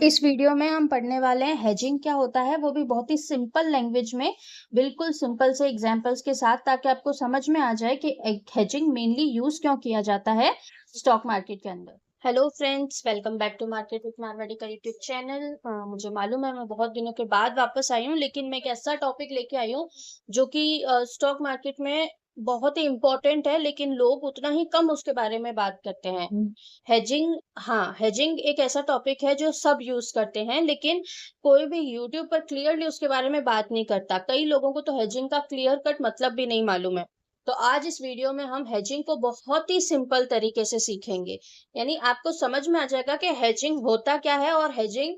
इस वीडियो में हम पढ़ने वाले हैं हेजिंग क्या होता है, वो भी बहुत ही सिंपल लैंग्वेज में, बिल्कुल सिंपल से एग्जांपल्स के साथ, ताकि आपको समझ में आ जाए कि हेजिंग मेनली यूज क्यों किया जाता है स्टॉक मार्केट के अंदर। Hello friends, welcome back to market with Marwari का यूट्यूब चैनल। मुझे मालूम है मैं बहुत दिनों के बाद वापस आई हूँ, लेकिन मैं एक ऐसा टॉपिक लेके आई हूँ जो कि स्टॉक मार्केट में बहुत ही इम्पोर्टेंट है, लेकिन लोग उतना ही कम उसके बारे में बात करते हैं। हेजिंग, हाँ, हेजिंग एक ऐसा टॉपिक है जो सब यूज करते हैं, लेकिन कोई भी यूट्यूब पर क्लियरली उसके बारे में बात नहीं करता। कई लोगों को तो हेजिंग का क्लियर कट मतलब भी नहीं मालूम है। तो आज इस वीडियो में हम हेजिंग को बहुत ही सिंपल तरीके से सीखेंगे। यानी आपको समझ में आ जाएगा कि हेजिंग होता क्या है और हेजिंग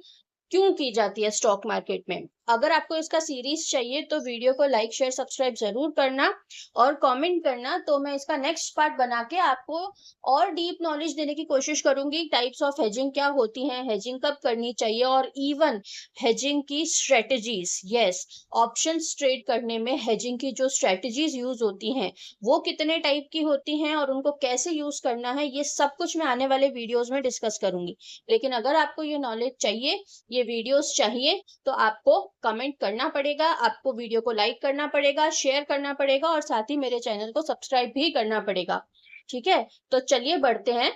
क्यों की जाती है स्टॉक मार्केट में। अगर आपको इसका सीरीज चाहिए तो वीडियो को लाइक शेयर सब्सक्राइब जरूर करना और कमेंट करना, तो मैं इसका नेक्स्ट पार्ट बना के आपको और डीप नॉलेज देने की कोशिश करूंगी। टाइप्स ऑफ हेजिंग क्या होती हैं, हेजिंग कब करनी चाहिए, और इवन हेजिंग की स्ट्रेटजीज, यस, ऑप्शंस ट्रेड करने में हेजिंग की जो स्ट्रेटजीज यूज होती हैं वो कितने टाइप की होती हैं और उनको कैसे यूज करना है, ये सब कुछ मैं आने वाले वीडियोस में डिस्कस करूंगी। लेकिन अगर आपको ये नॉलेज चाहिए, ये वीडियोस चाहिए, तो आपको कमेंट करना पड़ेगा, आपको वीडियो को लाइक करना पड़ेगा, शेयर करना पड़ेगा और साथ ही मेरे चैनल को सब्सक्राइब भी करना पड़ेगा। ठीक है, तो चलिए बढ़ते हैं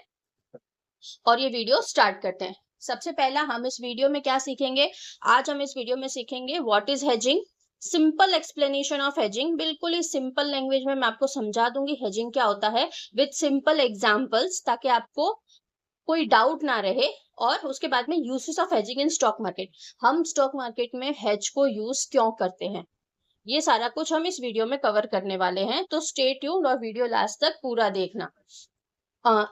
और ये वीडियो स्टार्ट करते हैं। सबसे पहला हम इस वीडियो में क्या सीखेंगे? आज हम इस वीडियो में सीखेंगे what is hedging, simple explanation of hedging. बिल्कुल ही सिंपल लैंग्वेज में मैं आपको समझा दूंगी हेजिंग क्या होता है विद सिंपल एग्जांपल्स, ताकि आपको कोई डाउट ना रहे। और उसके बाद में uses of hedging in stock market, हम स्टॉक मार्केट में हेज को यूज क्यों करते हैं, ये सारा कुछ हम इस वीडियो में कवर करने वाले हैं। तो स्टे ट्यून्ड और वीडियो लास्ट तक पूरा देखना।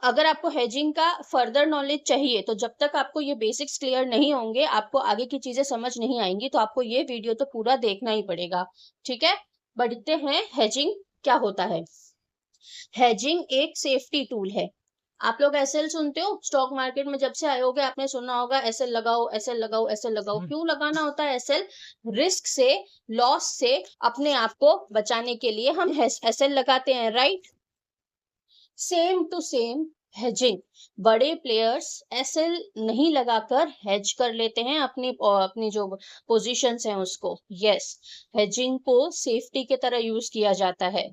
अगर आपको हेजिंग का फर्दर नॉलेज चाहिए, तो जब तक आपको ये बेसिक्स क्लियर नहीं होंगे, आपको आगे की चीजें समझ नहीं आएंगी, तो आपको ये वीडियो तो पूरा देखना ही पड़ेगा। ठीक है, बढ़ते हैं। हेजिंग क्या होता है? हेजिंग एक सेफ्टी टूल है। आप लोग एसएल सुनते हो, स्टॉक मार्केट में जब से आए होगे आपने सुना होगा एसएल लगाओ, एसएल लगाओ, एसएल लगाओ। क्यों लगाना होता है एसएल? रिस्क से, लॉस से अपने आप को बचाने के लिए हम एसएल लगाते हैं, right? Same to same hedging, बड़े प्लेयर्स एसएल नहीं लगाकर हेज कर लेते हैं अपनी अपनी जो पोजीशंस हैं उसको। यस, हेजिंग को सेफ्टी की तरह यूज किया जाता है।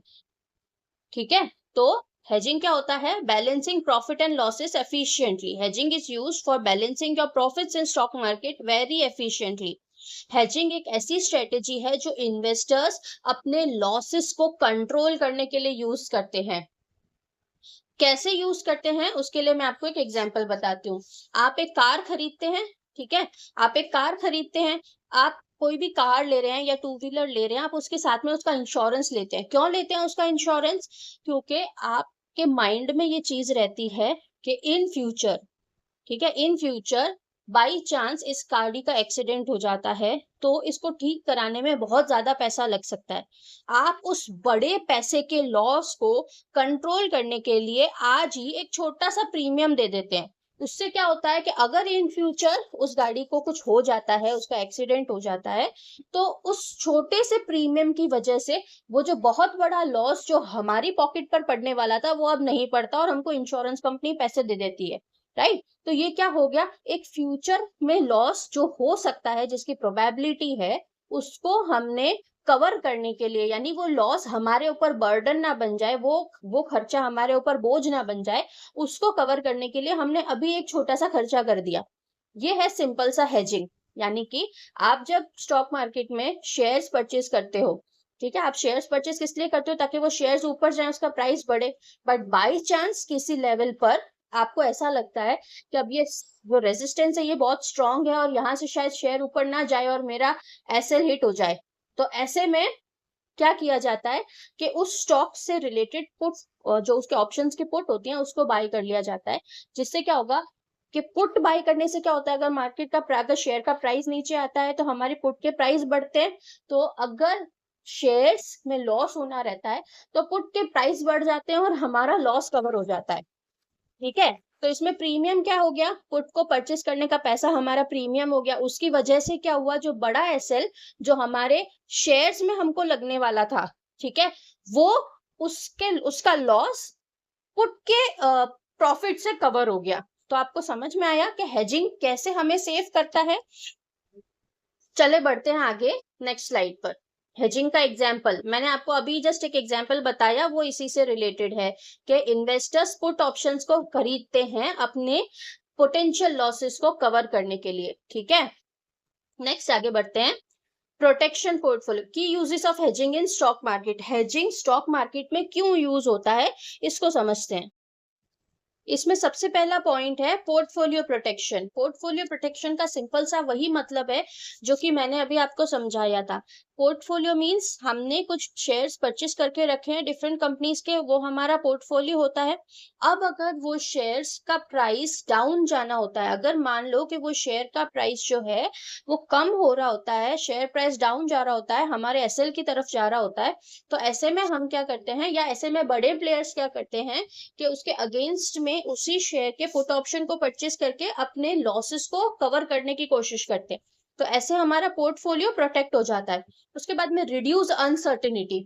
ठीक है, तो हेजिंग क्या होता है? Balancing profit and losses efficiently. Hedging is used for balancing your profits in stock market very efficiently. Hedging एक ऐसी स्ट्रेटेजी है जो इन्वेस्टर्स अपने लॉसेस को कंट्रोल करने के लिए यूज करते हैं। कैसे यूज करते हैं उसके लिए मैं आपको एक एग्जांपल बताती हूँ। आप एक कार खरीदते हैं, ठीक है, आप एक कार खरीदते हैं, आप कोई भी कार ले रहे हैं या टू व्हीलर ले रहे हैं, आप उसके साथ में उसका इंश्योरेंस लेते हैं। क्यों लेते हैं उसका इंश्योरेंस? क्योंकि आपके माइंड में ये चीज रहती है कि इन फ्यूचर, ठीक है, इन फ्यूचर बाई चांस इस गाड़ी का एक्सीडेंट हो जाता है तो इसको ठीक कराने में बहुत ज्यादा पैसा लग सकता है। आप उस बड़े पैसे के लॉस को कंट्रोल करने के लिए आज ही एक छोटा सा प्रीमियम दे देते हैं। उससे क्या होता है कि अगर इन फ्यूचर उस गाड़ी को कुछ हो जाता है, उसका एक्सीडेंट हो जाता है, तो उस छोटे से प्रीमियम की वजह से वो जो बहुत बड़ा लॉस जो हमारी पॉकेट पर पड़ने वाला था वो अब नहीं पड़ता और हमको इंश्योरेंस कंपनी पैसे दे देती है, राइट? तो ये क्या हो गया, एक फ्यूचर में लॉस जो हो सकता है जिसकी प्रोबेबिलिटी है, उसको हमने कवर करने के लिए, यानी वो लॉस हमारे ऊपर बर्डन ना बन जाए, वो खर्चा हमारे ऊपर बोझ ना बन जाए, उसको कवर करने के लिए हमने अभी एक छोटा सा खर्चा कर दिया। ये है सिंपल सा हेजिंग। यानी कि आप जब स्टॉक मार्केट में शेयर्स परचेज करते हो, ठीक है, आप शेयर्स परचेज किस लिए करते हो? ताकि वो शेयर्स ऊपर जाए, उसका प्राइस बढ़े। बट बाई चांस किसी लेवल पर आपको ऐसा लगता है कि अब ये जो रेजिस्टेंस है ये बहुत स्ट्रांग है और यहाँ से शायद शेयर ऊपर ना जाए और मेरा एसएल हिट हो जाए, तो ऐसे में क्या किया जाता है कि उस स्टॉक से रिलेटेड पुट, जो उसके ऑप्शंस की पुट होती हैं, उसको बाय कर लिया जाता है। जिससे क्या होगा कि पुट बाय करने से क्या होता है, अगर मार्केट का अगर शेयर का प्राइस नीचे आता है तो हमारे पुट के प्राइस बढ़ते हैं। तो अगर शेयर्स में लॉस होना रहता है तो पुट के प्राइस बढ़ जाते हैं और हमारा लॉस कवर हो जाता है। ठीक है, तो इसमें प्रीमियम क्या हो गया, पुट को परचेस करने का पैसा हमारा प्रीमियम हो गया। उसकी वजह से क्या हुआ, जो बड़ा एसएल जो हमारे शेयर्स में हमको लगने वाला था, ठीक है, वो उसका लॉस पुट के प्रॉफिट से कवर हो गया। तो आपको समझ में आया कि हेजिंग कैसे हमें सेव करता है। चले बढ़ते हैं आगे नेक्स्ट स्लाइड पर। हेजिंग का एग्जाम्पल मैंने आपको अभी जस्ट एक एग्जाम्पल बताया, वो इसी से रिलेटेड है कि इन्वेस्टर्स पुट ऑप्शंस को खरीदते हैं अपने पोटेंशियल लॉसेस को कवर करने के लिए। ठीक है, नेक्स्ट आगे बढ़ते हैं। प्रोटेक्शन पोर्टफोलियो की uses of hedging in stock market. Hedging stock market में क्यों यूज होता है इसको समझते हैं। इसमें सबसे पहला पॉइंट है पोर्टफोलियो प्रोटेक्शन। पोर्टफोलियो प्रोटेक्शन का सिंपल सा वही मतलब है जो कि मैंने अभी आपको समझाया था। पोर्टफोलियो मींस हमने कुछ शेयर्स परचेस करके रखे हैं डिफरेंट कंपनीज के, वो हमारा पोर्टफोलियो होता है। अब अगर वो शेयर्स का प्राइस डाउन जाना होता है, अगर मान लो कि वो शेयर का प्राइस जो है वो कम हो रहा होता है, शेयर प्राइस डाउन जा रहा होता है, हमारे एसएल की तरफ जा रहा होता है, तो ऐसे में हम क्या करते हैं, या ऐसे में बड़े प्लेयर्स क्या करते हैं कि उसके अगेंस्ट में उसी शेयर के पुट ऑप्शन को परचेस करके अपने लॉसेस को कवर करने की कोशिश करते हैं। तो ऐसे हमारा पोर्टफोलियो प्रोटेक्ट हो जाता है। उसके बाद में रिड्यूस अनसर्टेनिटी,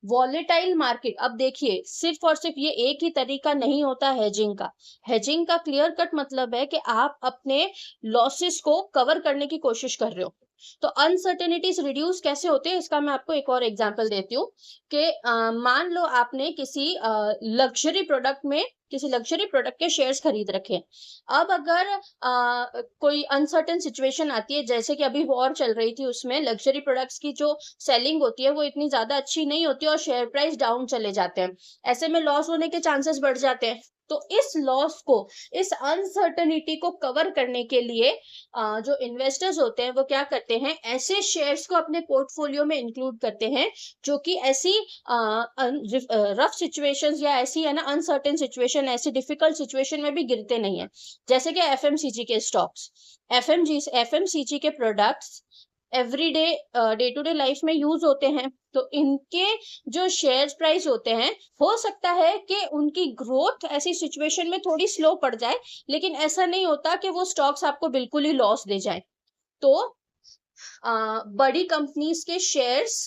वॉलेटाइल मार्केट। अब देखिए सिर्फ और सिर्फ ये एक ही तरीका नहीं होता हेजिंग का। हेजिंग का क्लियर कट मतलब है कि आप अपने लॉसेस को कवर करने की कोशिश कर रहे हो। तो अनसर्टेनिटीज रिड्यूस कैसे होते हैं इसका मैं आपको एक और एग्जांपल देती हूँ कि मान लो आपने किसी लग्जरी प्रोडक्ट में किसी लग्जरी प्रोडक्ट के शेयर्स खरीद रखे हैं। अब अगर कोई अनसर्टेन सिचुएशन आती है, जैसे कि अभी वॉर चल रही थी, उसमें लग्जरी प्रोडक्ट्स की जो सेलिंग होती है वो इतनी ज्यादा अच्छी नहीं होती और शेयर प्राइस डाउन चले जाते हैं, ऐसे में लॉस होने के चांसेस बढ़ जाते हैं। तो इस लॉस को, इस अनसर्टेनिटी को कवर करने के लिए जो इन्वेस्टर्स होते हैं वो क्या करते हैं, ऐसे शेयर्स को अपने पोर्टफोलियो में इंक्लूड करते हैं जो कि ऐसी रफ सिचुएशंस या ऐसी है ना अनसर्टेन सिचुएशन, ऐसी डिफिकल्ट सिचुएशन में भी गिरते नहीं है। जैसे कि एफएमसीजी के स्टॉक्स, एफएमसीजी के products everyday day to day life में यूज होते हैं। तो इनके जो शेयर प्राइस होते हैं, हो सकता है कि उनकी ग्रोथ ऐसी सिचुएशन में थोड़ी स्लो पड़ जाए, लेकिन ऐसा नहीं होता कि वो स्टॉक्स आपको बिल्कुल ही लॉस दे जाए। तो बड़ी कंपनीज के शेयर्स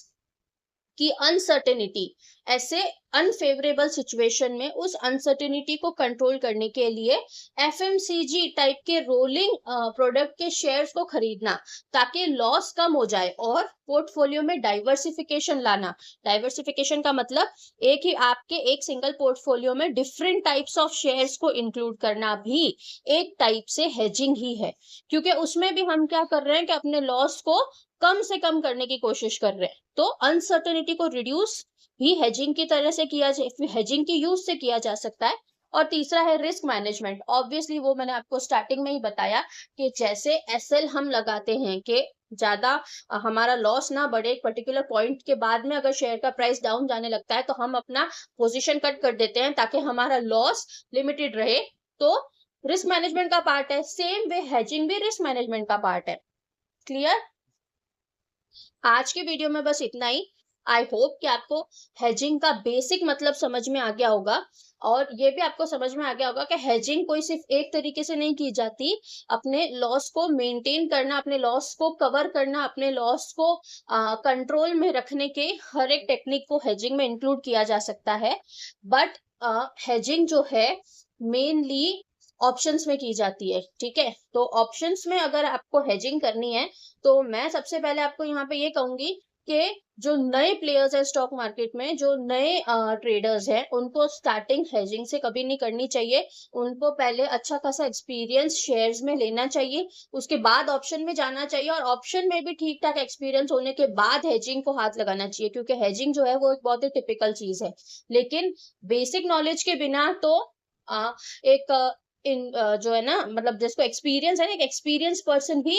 की अनसर्टेनिटी, ऐसे अनफेवरेबल सिचुएशन में उस अनसर्टेनिटी को कंट्रोल करने के लिए एफएमसीजी टाइप के रोलिंग प्रोडक्ट के शेयर्स को खरीदना, ताकि लॉस कम हो जाए और पोर्टफोलियो में डाइवर्सिफिकेशन लाना। डाइवर्सिफिकेशन का मतलब एक ही आपके एक सिंगल पोर्टफोलियो में डिफरेंट टाइप्स ऑफ शेयर्स को इंक्लूड करना भी एक टाइप से हेजिंग ही है, क्योंकि उसमें भी हम क्या कर रहे हैं कि अपने लॉस को कम से कम करने की कोशिश कर रहे हैं। तो अनसर्टेनिटी को रिड्यूस भी हेजिंग की तरह से किया जाए, हेजिंग की यूज से किया जा सकता है। और तीसरा है रिस्क मैनेजमेंट। ऑब्वियसली वो मैंने आपको स्टार्टिंग में ही बताया कि जैसे एसएल हम लगाते हैं कि ज्यादा हमारा लॉस ना बढ़े, एक पर्टिकुलर पॉइंट के बाद में अगर शेयर का प्राइस डाउन जाने लगता है तो हम अपना पोजीशन कट कर देते हैं ताकि हमारा लॉस लिमिटेड रहे। तो रिस्क मैनेजमेंट का पार्ट है, सेम वे हेजिंग भी रिस्क मैनेजमेंट का पार्ट है। क्लियर? आज की वीडियो में बस इतना ही। आई होप कि आपको हेजिंग का बेसिक मतलब समझ में आ गया होगा, और ये भी आपको समझ में आ गया होगा कि हेजिंग कोई सिर्फ एक तरीके से नहीं की जाती। अपने लॉस को मेंटेन करना, अपने लॉस को कवर करना, अपने लॉस को कंट्रोल में रखने के हर एक टेक्निक को हेजिंग में इंक्लूड किया जा सकता है। बट हेजिंग जो है मेनली ऑप्शंस में की जाती है। ठीक है, तो ऑप्शंस में अगर आपको हेजिंग करनी है तो मैं सबसे पहले आपको यहाँ पे ये कहूंगी कि जो नए प्लेयर्स है स्टॉक मार्केट में, जो नए ट्रेडर्स हैं, उनको स्टार्टिंग हेजिंग से कभी नहीं करनी चाहिए। उनको पहले अच्छा खासा एक्सपीरियंस शेयर्स में लेना चाहिए, उसके बाद ऑप्शन में जाना चाहिए, और ऑप्शन में भी ठीक ठाक एक्सपीरियंस होने के बाद हेजिंग को हाथ लगाना चाहिए, क्योंकि हेजिंग जो है वो एक बहुत ही टिपिकल चीज है। लेकिन बेसिक नॉलेज के बिना तो एक जो है ना, मतलब जिसको एक्सपीरियंस है ना, एक एक्सपीरियंस पर्सन भी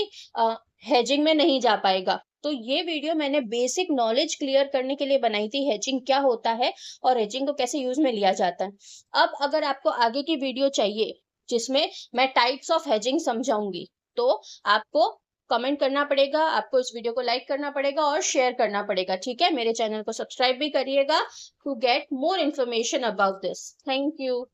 हेजिंग में नहीं जा पाएगा। तो ये वीडियो मैंने बेसिक नॉलेज क्लियर करने के लिए बनाई थी, हेजिंग क्या होता है और हेजिंग को कैसे यूज में लिया जाता है। अब अगर आपको आगे की वीडियो चाहिए जिसमें मैं टाइप्स ऑफ हेजिंग समझाऊंगी, तो आपको कमेंट करना पड़ेगा, आपको इस वीडियो को लाइक करना पड़ेगा और शेयर करना पड़ेगा। ठीक है, मेरे चैनल को सब्सक्राइब भी करिएगा to get more information about this. Thank you.